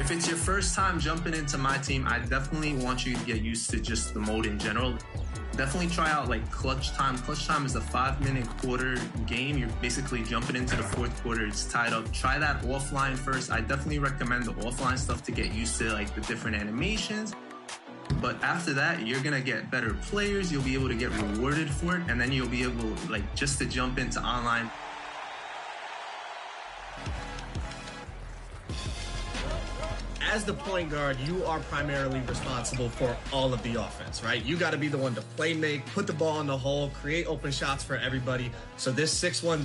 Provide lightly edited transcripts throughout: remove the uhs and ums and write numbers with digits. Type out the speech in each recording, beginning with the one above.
If it's your first time jumping into my team, I definitely want you to get used to just the mode in general. Definitely try out like clutch time. Clutch time is a 5-minute quarter game. You're basically jumping into the fourth quarter. It's tied up. Try that offline first. I definitely recommend the offline stuff to get used to like the different animations. But after that, you're gonna get better players. You'll be able to get rewarded for it, and then you'll be able like just to jump into online. As the point guard, you are primarily responsible for all of the offense, right? You got to be the one to play make, put the ball in the hole, create open shots for everybody. So this 6-1.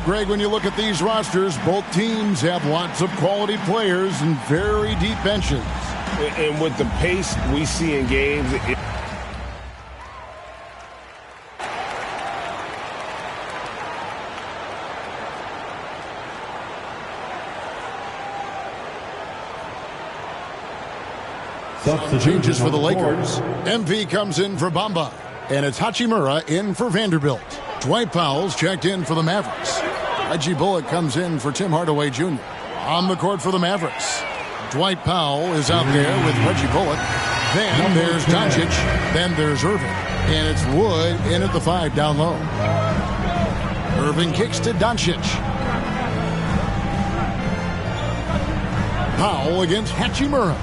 Greg, when you look at these rosters, both teams have lots of quality players and very deep benches. And with the pace we see in games, Changes for the Lakers. MV comes in for Bamba, and it's Hachimura in for Vanderbilt. Dwight Powell's checked in for the Mavericks. Reggie Bullock comes in for Tim Hardaway Jr. On the court for the Mavericks, Dwight Powell is out there with Reggie Bullock. Then there's Doncic. Then there's Irving. And it's Wood in at the 5 down low. Irving kicks to Doncic. Powell against Hachimura.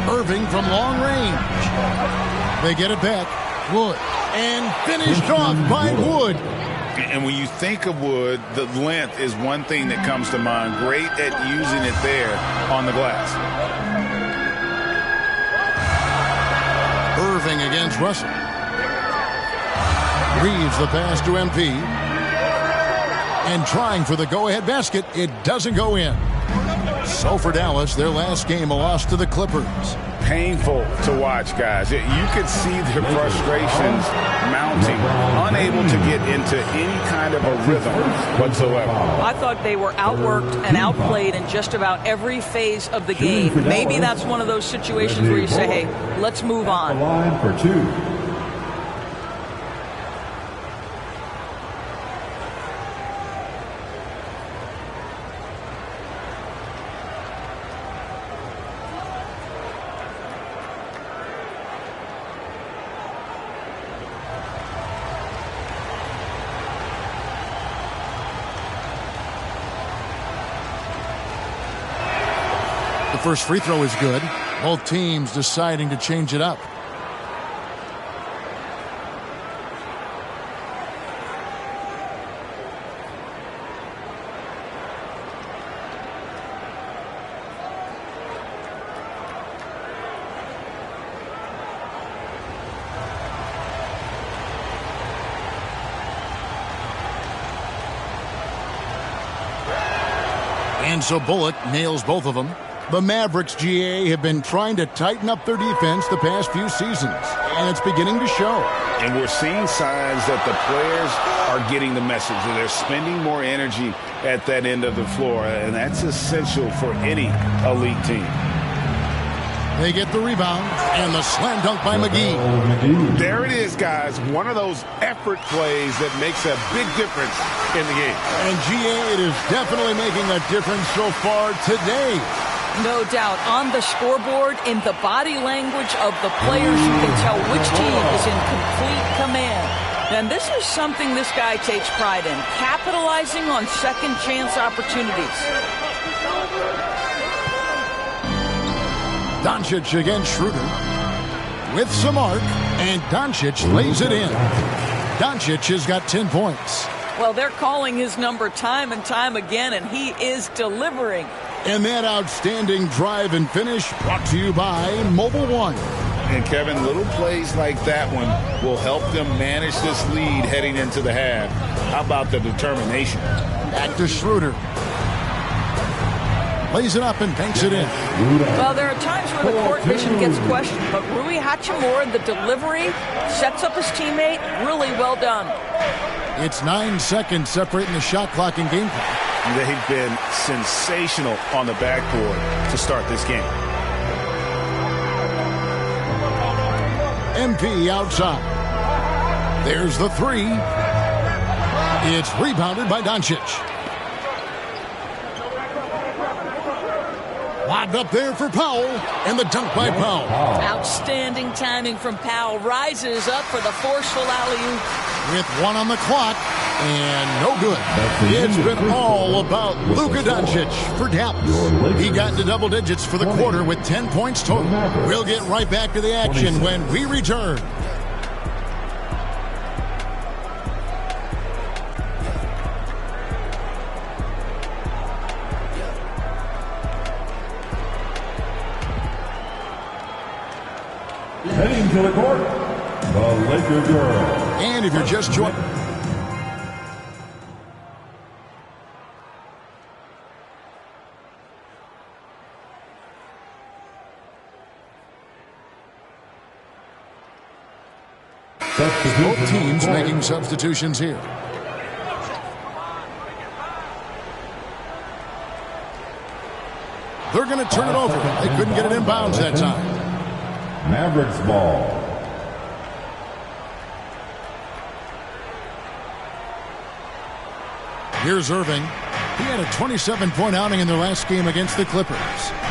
Irving from long range. They get it back. Wood. And finished off by Wood. And when you think of Wood, the length is one thing that comes to mind. Great at using it there on the glass. Irving against Russell. Reeves the pass to MP. And trying for the go-ahead basket, it doesn't go in. So for Dallas, their last game, a loss to the Clippers. Painful to watch, guys. You could see their frustrations mounting, unable to get into any kind of a rhythm whatsoever. I thought they were outworked and outplayed in just about every phase of the game. Maybe that's one of those situations where you say, hey, let's move on. Line for 2. First free throw is good. Both teams deciding to change it up. And so Bullock nails both of them. The Mavericks, GA, have been trying to tighten up their defense the past few seasons, and it's beginning to show. And we're seeing signs that the players are getting the message, that they're spending more energy at that end of the floor, and that's essential for any elite team. They get the rebound, and the slam dunk by McGee. There it is, guys. One of those effort plays that makes a big difference in the game. And GA, it is definitely making a difference so far today. No doubt. On the scoreboard, in the body language of the players, you can tell which team is in complete command. And this is something this guy takes pride in, capitalizing on second chance opportunities. Doncic against Schroeder with some arc, and Doncic lays it in. Doncic has got 10 points. Well, they're calling his number time and time again, and he is delivering. And that outstanding drive and finish brought to you by Mobile One. And Kevin, little plays like that one will help them manage this lead heading into the half. How about the determination? Back to Schroeder. Lays it up and banks it in. Well, there are times where the court vision gets questioned, but Rui Hachimura, the delivery, sets up his teammate. Really well done. It's 9 seconds separating the shot clock and game clock. They've been sensational on the backboard to start this game. MP outside. There's the three. It's rebounded by Doncic. Lobbed up there for Powell, and the dunk by Powell. Outstanding timing from Powell. Rises up for the forceful alley-oop. With 1 on the clock, and no good. It's been all about Luka Doncic for Dallas. He got into double digits for the quarter with 10 points total. We'll get right back to the action when we return. Heading to the court, the Laker girl. And if you're just joining... Both teams making substitutions here. They're going to turn it over. They couldn't get it in bounds that time. Mavericks ball. Here's Irving. He had a 27-point outing in their last game against the Clippers.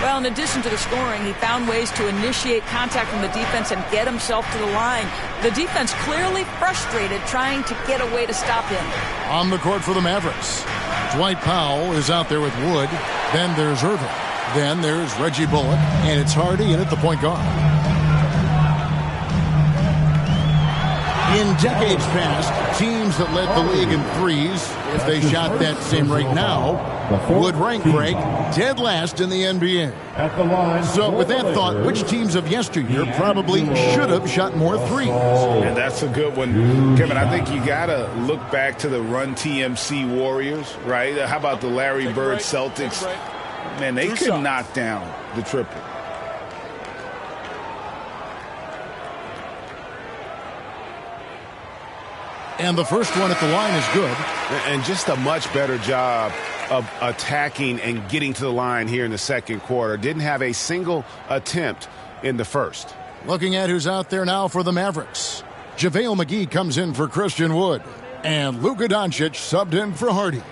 Well, in addition to the scoring, he found ways to initiate contact from the defense and get himself to the line. The defense clearly frustrated trying to get a way to stop him. On the court for the Mavericks, Dwight Powell is out there with Wood. Then there's Irving. Then there's Reggie Bullock. And it's Hardy in at the point guard. In decades past, teams that led the league in threes, if they shot that same rate now, would rank Greg dead last in the NBA. So with that thought, which teams of yesteryear probably should have shot more threes? And that's a good one. Kevin, I think you got to look back to the Run TMC Warriors, right? How about the Larry Bird Celtics? Man, they could knock down the triple. And the first one at the line is good. And just a much better job of attacking and getting to the line here in the second quarter. Didn't have a single attempt in the first. Looking at who's out there now for the Mavericks. JaVale McGee comes in for Christian Wood. And Luka Doncic subbed in for Hardy.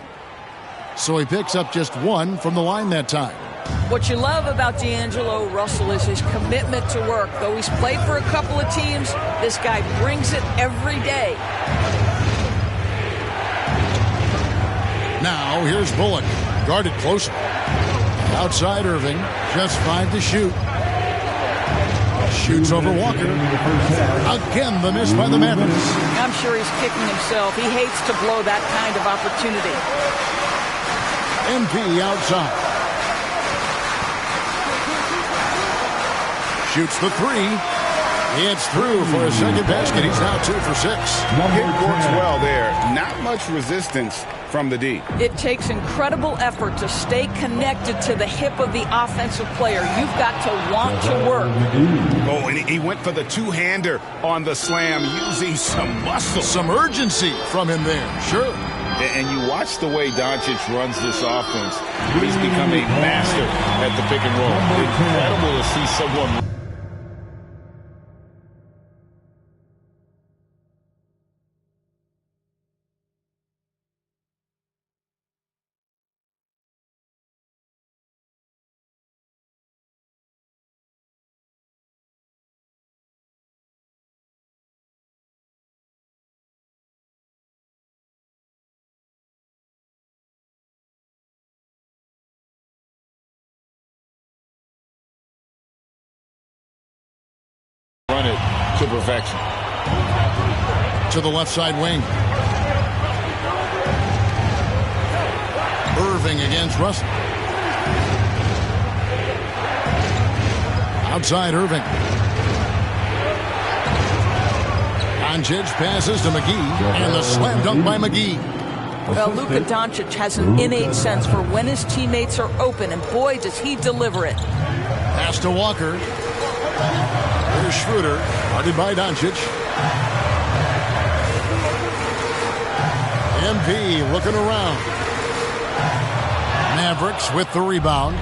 So he picks up just 1 from the line that time. What you love about D'Angelo Russell is his commitment to work. Though he's played for a couple of teams, this guy brings it every day. Now here's Bullock, guarded closely. Outside Irving, just 5 to shoot. Shoots over Walker. Again, the miss by the Mavericks. I'm sure he's kicking himself. He hates to blow that kind of opportunity. MP outside. Shoots the 3. It's through for a second basket. He's now 2 for 6. It works well there. Not much resistance from the D. It takes incredible effort to stay connected to the hip of the offensive player. You've got to want to work. Oh, and he went for the two-hander on the slam using some muscle. Some urgency from him there, sure. And you watch the way Doncic runs this offense. He's become a master at the pick and roll. Incredible to see someone... Run it to perfection. To the left side wing. Irving against Russell. Outside Irving. Doncic passes to McGee, and the slam dunk by McGee. Well, Luka Doncic has an innate sense for when his teammates are open, and boy, does he deliver it. Pass to Walker. Here's Schroeder, guarded by Doncic. MP looking around. Mavericks with the rebound.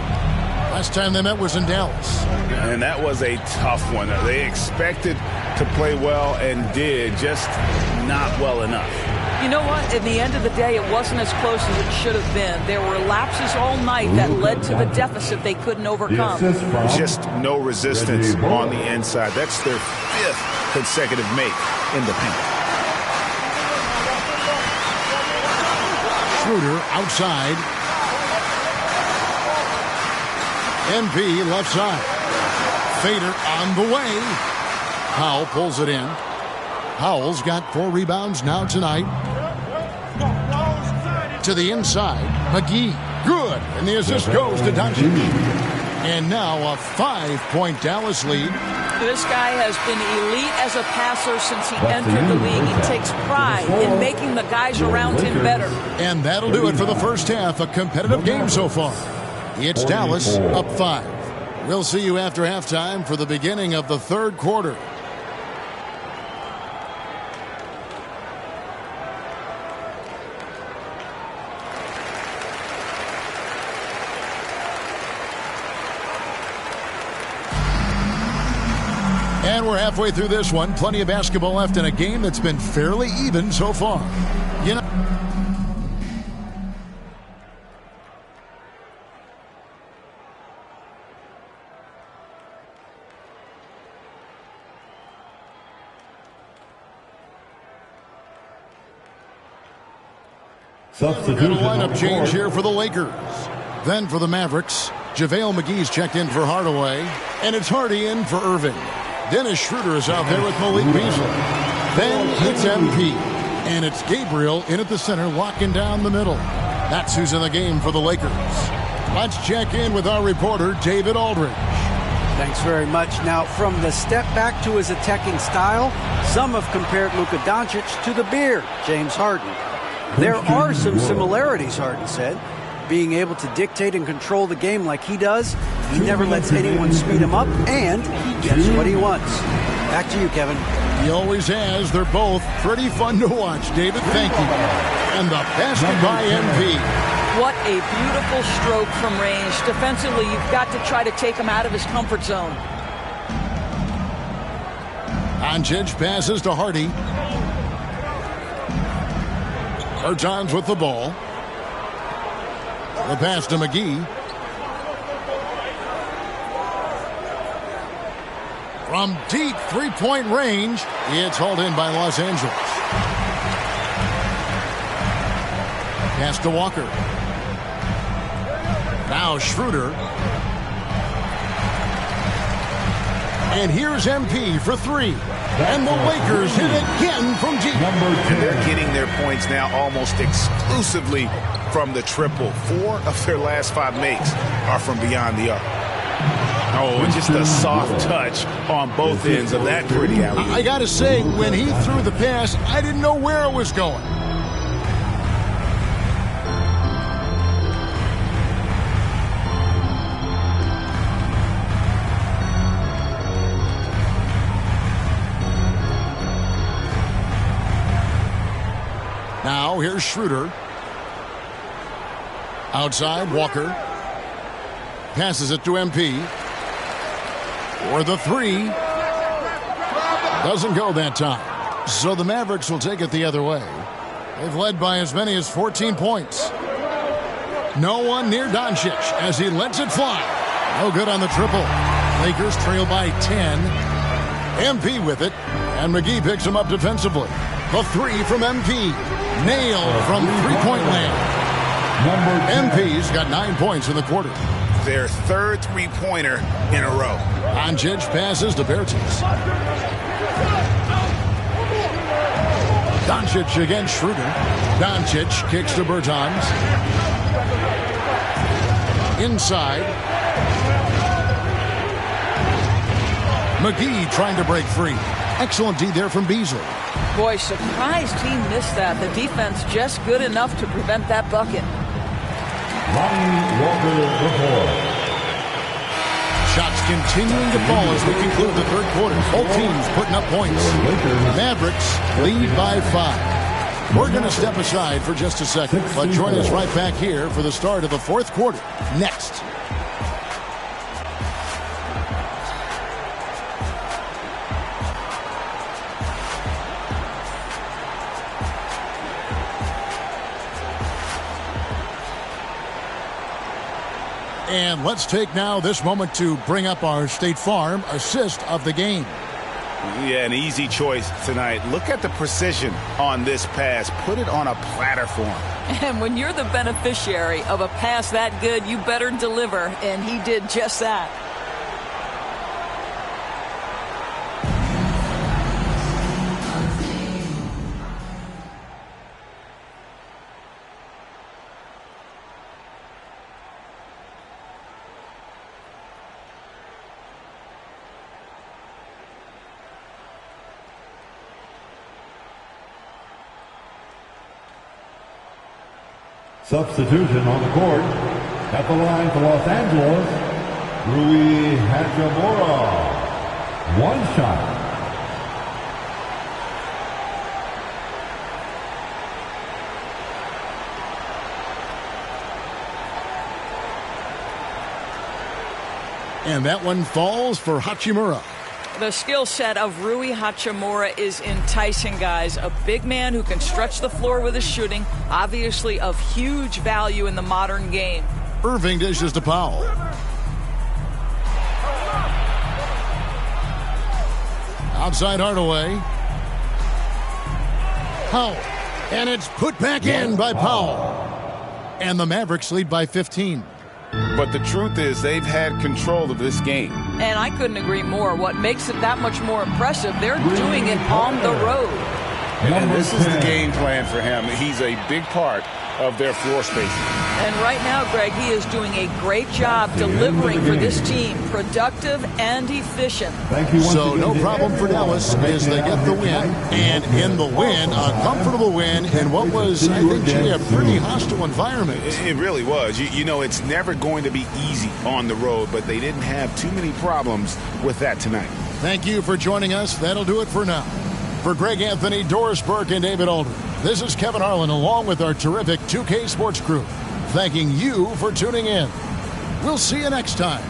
Last time they met was in Dallas. And that was a tough one. They expected to play well and did, just not well enough. You know what? In the end of the day, it wasn't as close as it should have been. There were lapses all night that led to the deficit they couldn't overcome. Just no resistance on the inside. That's their 5th consecutive make in the paint. Schroeder outside. MP left side. Fader on the way. Powell pulls it in. Powell's got 4 rebounds now tonight. To the inside. McGee. Good. And the assist goes to Doncic. And now a 5-point Dallas lead. This guy has been elite as a passer since he entered the league. He takes pride in making the guys around him better. And that'll do it for the first half. A competitive game so far. It's Dallas up 5. We'll see you after halftime for the beginning of the third quarter. And we're halfway through this one. Plenty of basketball left in a game that's been fairly even so far. You know, Substitution. a lineup change here for the Lakers. Then for the Mavericks, JaVale McGee's checked in for Hardaway. And it's Hardy in for Irving. Dennis Schroeder is out there with Malik Beasley. Then it's MP. And it's Gabriel in at the center, locking down the middle. That's who's in the game for the Lakers. Let's check in with our reporter, David Aldridge. Thanks very much. Now, from the step back to his attacking style, some have compared Luka Doncic to the Beard, James Harden. There are some similarities, Harden said. Being able to dictate and control the game like he does, he never lets anyone speed him up, and he gets what he wants. Back to you, Kevin. He always has. They're both pretty fun to watch, David. Thank you. And the basket by MP. What a beautiful stroke from range. Defensively, you've got to try to take him out of his comfort zone. Doncic passes to Hardy. Bertans with the ball. The pass to McGee. From deep three-point range, it's hauled in by Los Angeles. Pass to Walker. Now Schroeder. And here's MP for 3. And the Lakers hit again from deep. And they're getting their points now almost exclusively from the triple. 4 of their last 5 makes are from beyond the arc. Oh, and just a soft touch on both ends of that pretty alley. I got to say, when he threw the pass, I didn't know where it was going. Now, here's Schroeder. Outside, Walker. Passes it to MP. For the 3. Doesn't go that time. So the Mavericks will take it the other way. They've led by as many as 14 points. No one near Doncic as he lets it fly. No good on the triple. Lakers trail by 10. MP with it. And McGee picks him up defensively. The 3 from MP. Nailed from three-point land. MP's got 9 points in the quarter. Their 3rd three-pointer in a row. Doncic passes to Bertans. Doncic against Schroeder. Doncic kicks to Bertans. Inside. McGee trying to break free. Excellent D there from Beasley. Boy, surprised he missed that. The defense just good enough to prevent that bucket. Shots continuing to fall as we conclude the third quarter. Both teams putting up points. Mavericks lead by 5. We're going to step aside for just a second, but join us right back here for the start of the fourth quarter next. And let's take now this moment to bring up our State Farm assist of the game. Yeah, an easy choice tonight. Look at the precision on this pass. Put it on a platter for him. And when you're the beneficiary of a pass that good, you better deliver, and he did just that. Substitution on the court. At the line for Los Angeles, Rui Hachimura. One shot. And that one falls for Hachimura. The skill set of Rui Hachimura is enticing, guys. A big man who can stretch the floor with his shooting, obviously of huge value in the modern game. Irving dishes to Powell. Outside Hardaway. Powell. And it's put back in by Powell. And the Mavericks lead by 15. But the truth is they've had control of this game. And I couldn't agree more. What makes it that much more impressive, they're doing it on the road. And this is the game plan for him. He's a big part of their floor spacing. And right now, Greg, he is doing a great job delivering for this team. Productive and efficient. So no problem for Dallas as they get the win. And in the win, a comfortable win in what was, I think, Jay, a pretty hostile environment. It really was. You know, it's never going to be easy on the road, but they didn't have too many problems with that tonight. Thank you for joining us. That'll do it for now. For Greg Anthony, Doris Burke, and David Aldridge, this is Kevin Harlan along with our terrific 2K Sports crew, thanking you for tuning in. We'll see you next time.